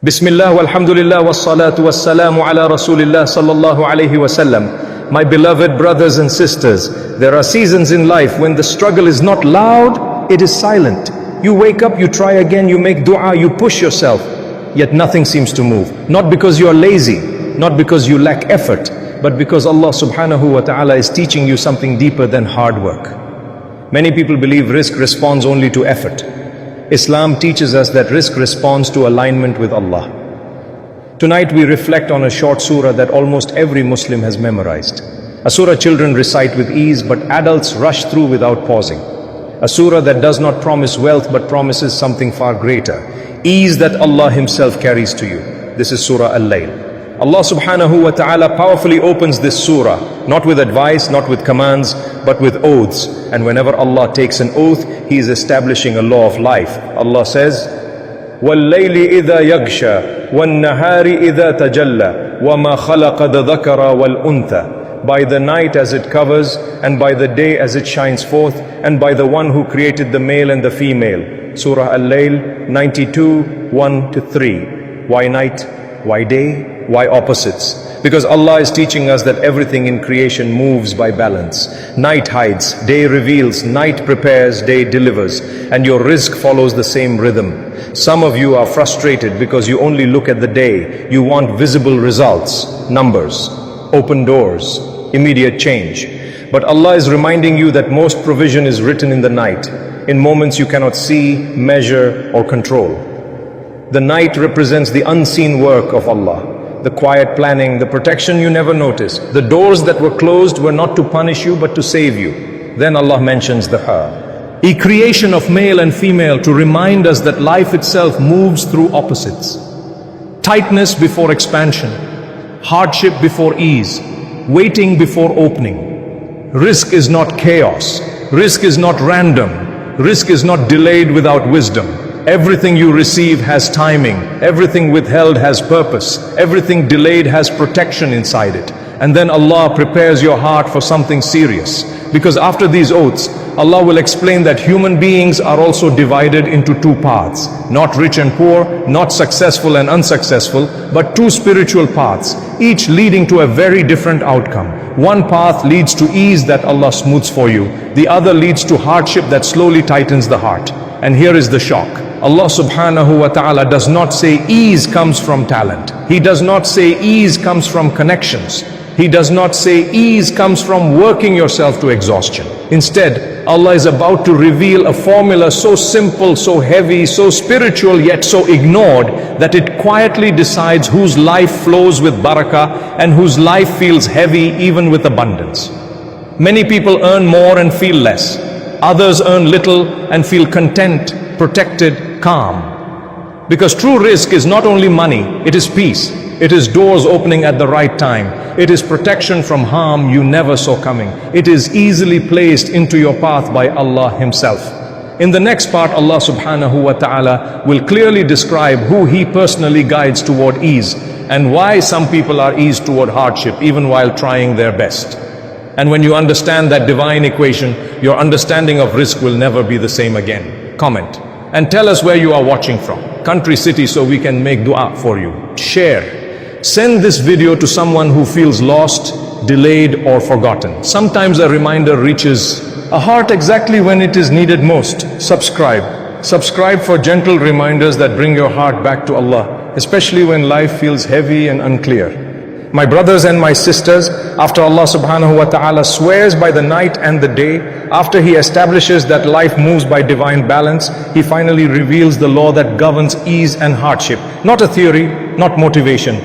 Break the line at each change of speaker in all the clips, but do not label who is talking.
Bismillah walhamdulillah wassalatu wassalamu ala rasulillah sallallahu alayhi wasallam. My beloved brothers and sisters, there are seasons in life when the struggle is not loud, it is silent. You wake up, you try again, you make dua, you push yourself, yet nothing seems to move. Not because you are lazy, not because you lack effort, but because Allah subhanahu wa ta'ala is teaching you something deeper than hard work. Many people believe rizq responds only to effort. Islam teaches us that rizq responds to alignment with Allah. Tonight we reflect on a short surah that almost every Muslim has memorized. A surah children recite with ease but adults rush through without pausing. A surah that does not promise wealth but promises something far greater. Ease that Allah Himself carries to you. This is Surah Al-Layl. Allah subhanahu wa ta'ala powerfully opens this surah, not with advice, not with commands, but with oaths. And whenever Allah takes an oath, He is establishing a law of life. Allah says, وَاللَّيْلِ إِذَا يَغْشَى وَالنَّهَارِ إِذَا تَجَلَّى وَمَا خَلَقَ الذَّكَرَ وَالْأُنْثَى. By the night as it covers, and by the day as it shines forth, and by the one who created the male and the female. Surah Al-Layl 92, 1-3. Why night? Why day? Why opposites? Because Allah is teaching us that everything in creation moves by balance. Night hides, day reveals, night prepares, day delivers. And your rizq follows the same rhythm. Some of you are frustrated because you only look at the day. You want visible results, numbers, open doors, immediate change. But Allah is reminding you that most provision is written in the night, in moments you cannot see, measure, or control. The night represents the unseen work of Allah. The quiet planning, the protection you never noticed. The doors that were closed were not to punish you but to save you. Then Allah mentions the her. A creation of male and female to remind us that life itself moves through opposites. Tightness before expansion, hardship before ease, waiting before opening. Rizq is not chaos. Rizq is not random. Rizq is not delayed without wisdom. Everything you receive has timing. Everything withheld has purpose. Everything delayed has protection inside it. And then Allah prepares your heart for something serious. Because after these oaths, Allah will explain that human beings are also divided into two paths. Not rich and poor, not successful and unsuccessful, but two spiritual paths, each leading to a very different outcome. One path leads to ease that Allah smooths for you. The other leads to hardship that slowly tightens the heart. And here is the shock. Allah subhanahu wa ta'ala does not say ease comes from talent. He does not say ease comes from connections. He does not say ease comes from working yourself to exhaustion. Instead, Allah is about to reveal a formula so simple, so heavy, so spiritual, yet so ignored that it quietly decides whose life flows with barakah and whose life feels heavy even with abundance. Many people earn more and feel less. Others earn little and feel content, protected, calm. Because true rizq is not only money, it is peace. It is doors opening at the right time. It is protection from harm you never saw coming. It is easily placed into your path by Allah Himself. In the next part, Allah subhanahu wa ta'ala will clearly describe who He personally guides toward ease and why some people are eased toward hardship even while trying their best. And when you understand that divine equation, your understanding of rizq will never be the same again. Comment and tell us where you are watching from, country, city, so we can make dua for you. Share. Send this video to someone who feels lost, delayed, or forgotten. Sometimes a reminder reaches a heart exactly when it is needed most. Subscribe. Subscribe for gentle reminders that bring your heart back to Allah, especially when life feels heavy and unclear. My brothers and my sisters, after Allah subhanahu wa ta'ala swears by the night and the day, after He establishes that life moves by divine balance, He finally reveals the law that governs ease and hardship. Not a theory, not motivation.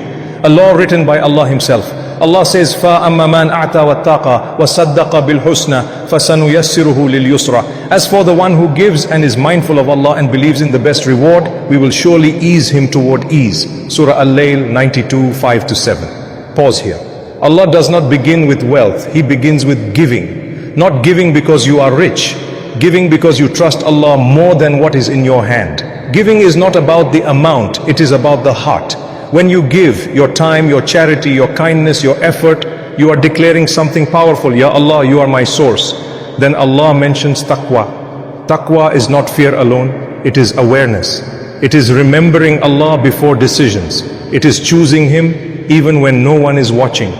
A law written by Allah Himself. Allah says, فَأَمَّا مَنْ أَعْتَى وَاتَّقَى وَصَدَّقَ بِالْحُسْنَى فَسَنُيَسِّرُهُ لِلْيُسْرَى. As for the one who gives and is mindful of Allah and believes in the best reward, we will surely ease him toward ease. Surah Al-Layl 92, 5-7. Pause here. Allah does not begin with wealth. He begins with giving. Not giving because you are rich. Giving because you trust Allah more than what is in your hand. Giving is not about the amount. It is about the heart. When you give your time, your charity, your kindness, your effort, you are declaring something powerful. Ya Allah, you are my source. Then Allah mentions taqwa. Taqwa is not fear alone. It is awareness. It is remembering Allah before decisions. It is choosing Him even when no one is watching.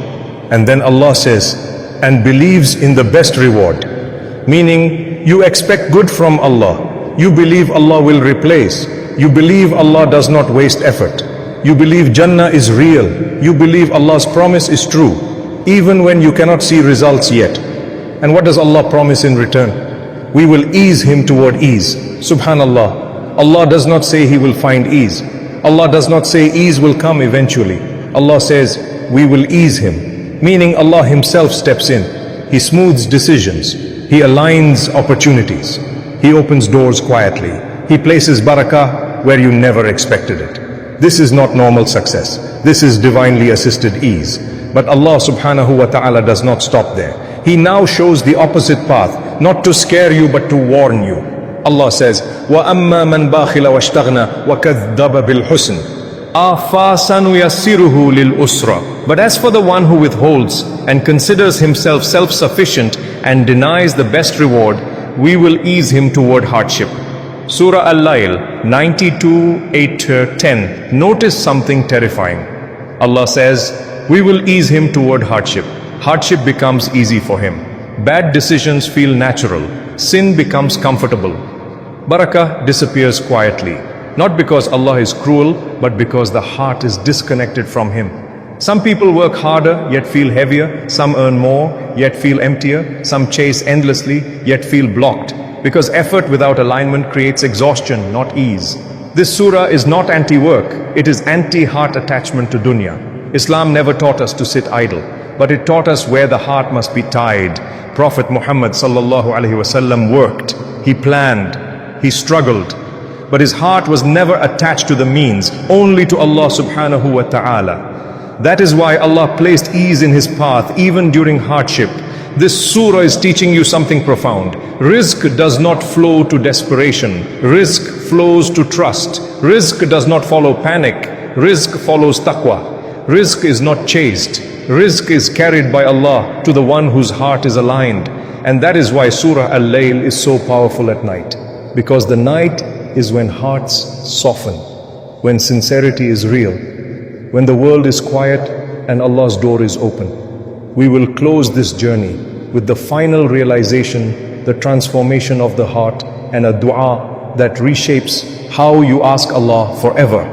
And then Allah says, and believes in the best reward. Meaning, you expect good from Allah. You believe Allah will replace. You believe Allah does not waste effort. You believe Jannah is real. You believe Allah's promise is true, even when you cannot see results yet. And what does Allah promise in return? We will ease him toward ease. Subhanallah. Allah does not say he will find ease. Allah does not say ease will come eventually. Allah says we will ease him, meaning Allah Himself steps in. He smooths decisions. He aligns opportunities. He opens doors quietly. He places barakah where you never expected it. This is not normal success. This is divinely assisted ease. But Allah subhanahu wa ta'ala does not stop there. He now shows the opposite path, not to scare you but to warn you. Allah says, وَأَمَّا مَنْ بَاخِلَ وَاشْتَغْنَى وَكَذَّبَ بِالْحُسْنِ أَفَاسَنُيَسِّرُهُ لِلْأُسْرَى. But as for the one who withholds and considers himself self-sufficient and denies the best reward, we will ease him toward hardship. Surah Al-Layl 92, 8-10. Notice something terrifying. Allah says, we will ease him toward hardship. Hardship becomes easy for him. Bad decisions feel natural. Sin becomes comfortable. Barakah disappears quietly. Not because Allah is cruel, but because the heart is disconnected from Him. Some people work harder, yet feel heavier. Some earn more, yet feel emptier. Some chase endlessly, yet feel blocked. Because effort without alignment creates exhaustion, not ease. This surah is not anti-work, it is anti-heart attachment to dunya. Islam never taught us to sit idle, but it taught us where the heart must be tied. Prophet Muhammad sallallahu alaihi wasallam worked, he planned, he struggled, but his heart was never attached to the means, only to Allah subhanahu wa ta'ala. That is why Allah placed ease in his path even during hardship. This surah is teaching you something profound. Rizq does not flow to desperation. Rizq flows to trust. Rizq does not follow panic. Rizq follows taqwa. Rizq is not chased. Rizq is carried by Allah to the one whose heart is aligned. And that is why Surah Al-Layl is so powerful at night. Because the night is when hearts soften, when sincerity is real, when the world is quiet and Allah's door is open. We will close this journey with the final realization, the transformation of the heart, and a dua that reshapes how you ask Allah forever.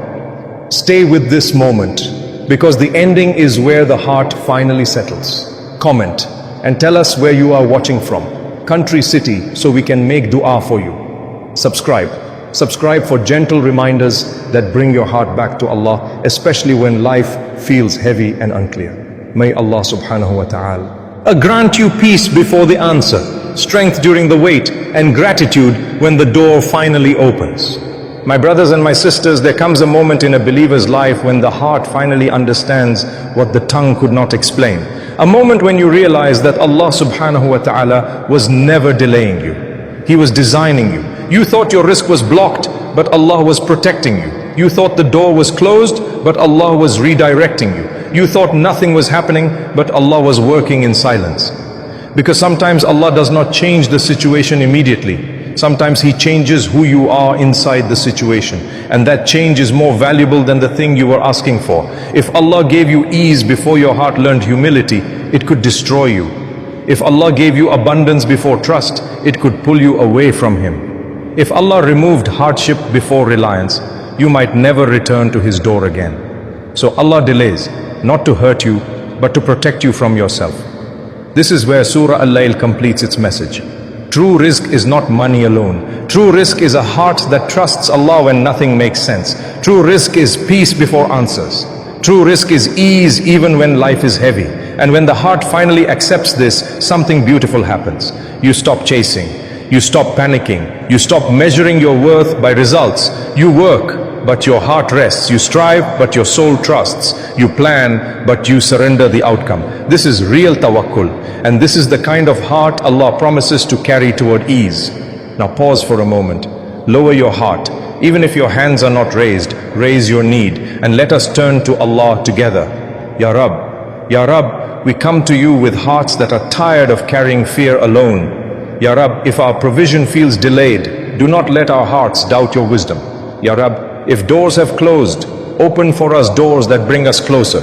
Stay with this moment, because the ending is where the heart finally settles. Comment and tell us where you are watching from, country, city, so we can make dua for you. Subscribe for gentle reminders that bring your heart back to Allah, especially when life feels heavy and unclear. May Allah subhanahu wa ta'ala grant you peace before the answer, strength during the wait, and gratitude when the door finally opens. My brothers and my sisters, there comes a moment in a believer's life when the heart finally understands what the tongue could not explain. A moment when you realize that Allah subhanahu wa ta'ala was never delaying you. He was designing you. You thought your rizq was blocked, but Allah was protecting you. You thought the door was closed, but Allah was redirecting you. You thought nothing was happening, but Allah was working in silence. Because sometimes Allah does not change the situation immediately. Sometimes He changes who you are inside the situation. And that change is more valuable than the thing you were asking for. If Allah gave you ease before your heart learned humility, it could destroy you. If Allah gave you abundance before trust, it could pull you away from Him. If Allah removed hardship before reliance, you might never return to His door again. So Allah delays, not to hurt you, but to protect you from yourself. This is where Surah Al-Layl completes its message. True rizq is not money alone. True rizq is a heart that trusts Allah when nothing makes sense. True rizq is peace before answers. True rizq is ease even when life is heavy. And when the heart finally accepts this, something beautiful happens. You stop chasing. You stop panicking. You stop measuring your worth by results. You work, but your heart rests. You strive, but your soul trusts. You plan, but you surrender the outcome. This is real tawakkul, and this is the kind of heart Allah promises to carry toward ease. Now pause for a moment. Lower your heart. Even if your hands are not raised, raise your need, and let us turn to Allah together. Ya Rab, we come to you with hearts that are tired of carrying fear alone. Ya Rab, if our provision feels delayed, do not let our hearts doubt your wisdom. Ya Rab, if doors have closed, open for us doors that bring us closer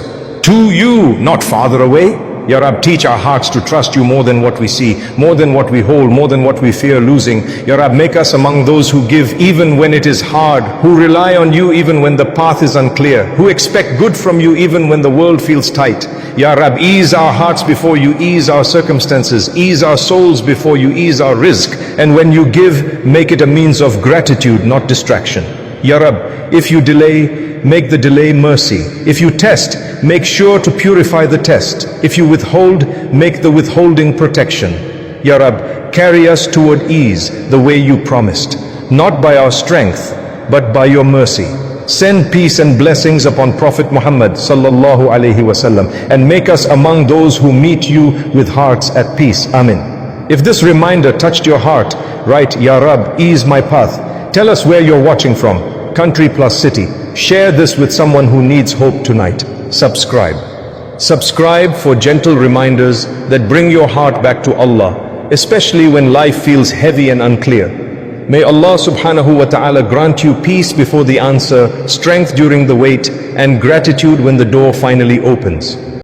to you, not farther away. Ya Rab, teach our hearts to trust you more than what we see, more than what we hold, more than what we fear losing. Ya Rab, make us among those who give even when it is hard, who rely on you even when the path is unclear, who expect good from you even when the world feels tight. Ya Rab, ease our hearts before you ease our circumstances, ease our souls before you ease our rizq. And when you give, make it a means of gratitude, not distraction. Ya Rab, if you delay, make the delay mercy. If you test, make sure to purify the test. If you withhold, make the withholding protection. Ya Rab, carry us toward ease the way you promised, not by our strength, but by your mercy. Send peace and blessings upon Prophet Muhammad sallallahu alaihi wasallam, and make us among those who meet you with hearts at peace. Amin. If this reminder touched your heart, write, Ya Rab, ease my path. Tell us where you're watching from, country plus city. Share this with someone who needs hope tonight. Subscribe. Subscribe for gentle reminders that bring your heart back to Allah, especially when life feels heavy and unclear. May Allah subhanahu wa ta'ala grant you peace before the answer, strength during the wait, and gratitude when the door finally opens.